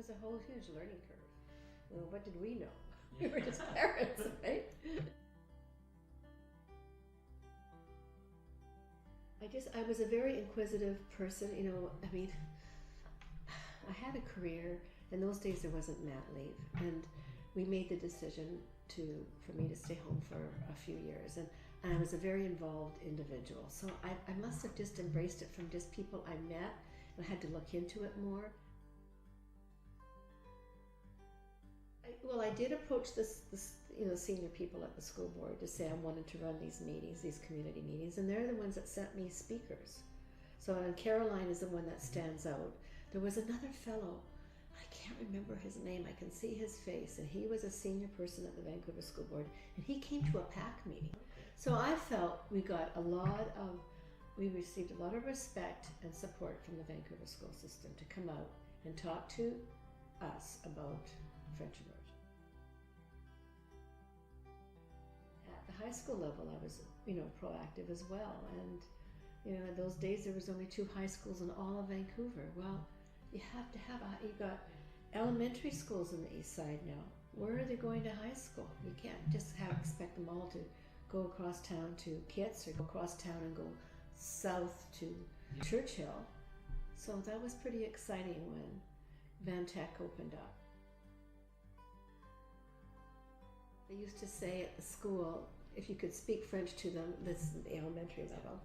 was a whole huge learning curve. Well, what did we know? We were just parents, right? I was a very inquisitive person, you know. I mean, I had a career. In those days there wasn't mat leave, and we made the decision for me to stay home for a few years, and I was a very involved individual. So I must have just embraced it from just people I met, and I had to look into it more. I did approach this senior people at the school board to say I wanted to run these meetings, these community meetings, and they're the ones that sent me speakers. So, and Caroline is the one that stands out. There was another fellow, I can't remember his name, I can see his face, and he was a senior person at the Vancouver School Board, and he came to a PAC meeting. So I felt we received a lot of respect and support from the Vancouver school system to come out and talk to us about French Immersion. At the high school level, I was, proactive as well. And, in those days there was only 2 high schools in all of Vancouver. Well, you have to have, you've got elementary schools in the Eastside now. Where are they going to high school? You can't just expect them all to go across town to Kits or go across town and go south to Churchill. So that was pretty exciting when Van Tech opened up. They used to say at the school, if you could speak French to them, this is the elementary level,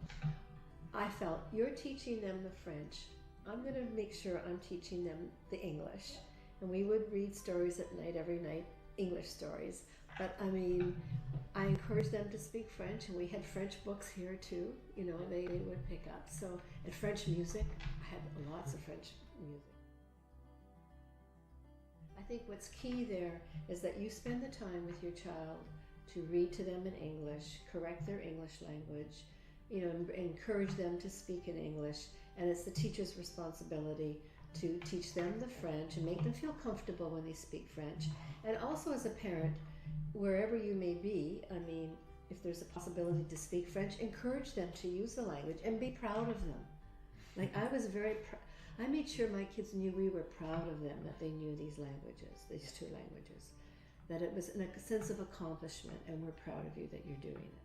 I felt, you're teaching them the French, I'm going to make sure I'm teaching them the English. And we would read stories at night, every night, English stories. But I encouraged them to speak French, and we had French books here too, they would pick up. So, and French music, I had lots of French music. I think what's key there is that you spend the time with your child to read to them in English, correct their English language, encourage them to speak in English, and it's the teacher's responsibility to teach them the French and make them feel comfortable when they speak French. And also as a parent, wherever you may be, if there's a possibility to speak French, encourage them to use the language and be proud of them. I was very I made sure my kids knew we were proud of them, that they knew these languages, these 2 languages, that it was a sense of accomplishment, and we're proud of you that you're doing it.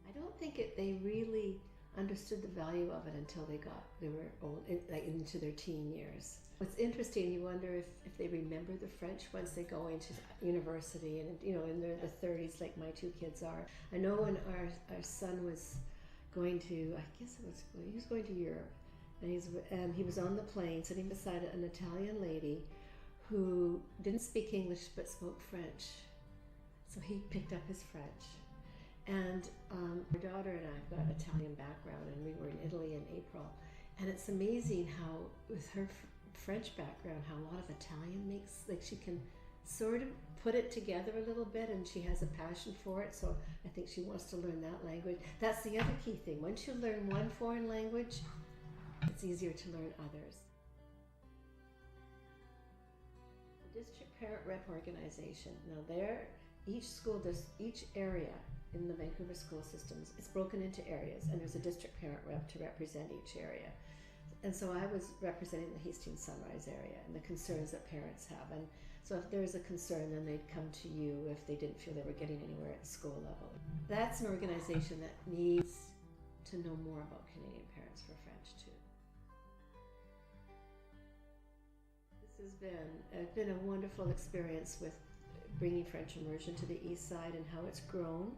I don't think they really understood the value of it until they were old, into their teen years. It's interesting, you wonder if they remember the French once they go into university and, in their 30s like my 2 kids are. I know when our son was going to, he was going to Europe, and he was on the plane sitting beside an Italian lady who didn't speak English but spoke French. So he picked up his French. And our daughter and I have got an Italian background, and we were in Italy in April. And it's amazing how, with her French background, how a lot of Italian makes, she can sort of put it together a little bit, and she has a passion for it. So I think she wants to learn that language. That's the other key thing. Once you learn one foreign language, it's easier to learn others. The District Parent Rep Organization. Now each area in the Vancouver school systems, it's broken into areas, and there's a district parent rep to represent each area. And so I was representing the Hastings Sunrise area and the concerns that parents have. And so if there's a concern, then they'd come to you if they didn't feel they were getting anywhere at school level. That's an organization that needs to know more about Canadian Parents for French too. This has been a wonderful experience with bringing French Immersion to the Eastside and how it's grown.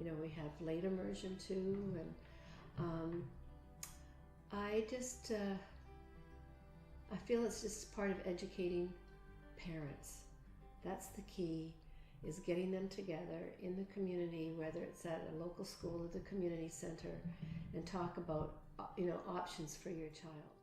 We have late immersion too, and I feel it's just part of educating parents. That's the key, is getting them together in the community, whether it's at a local school or the community center, and talk about options for your child.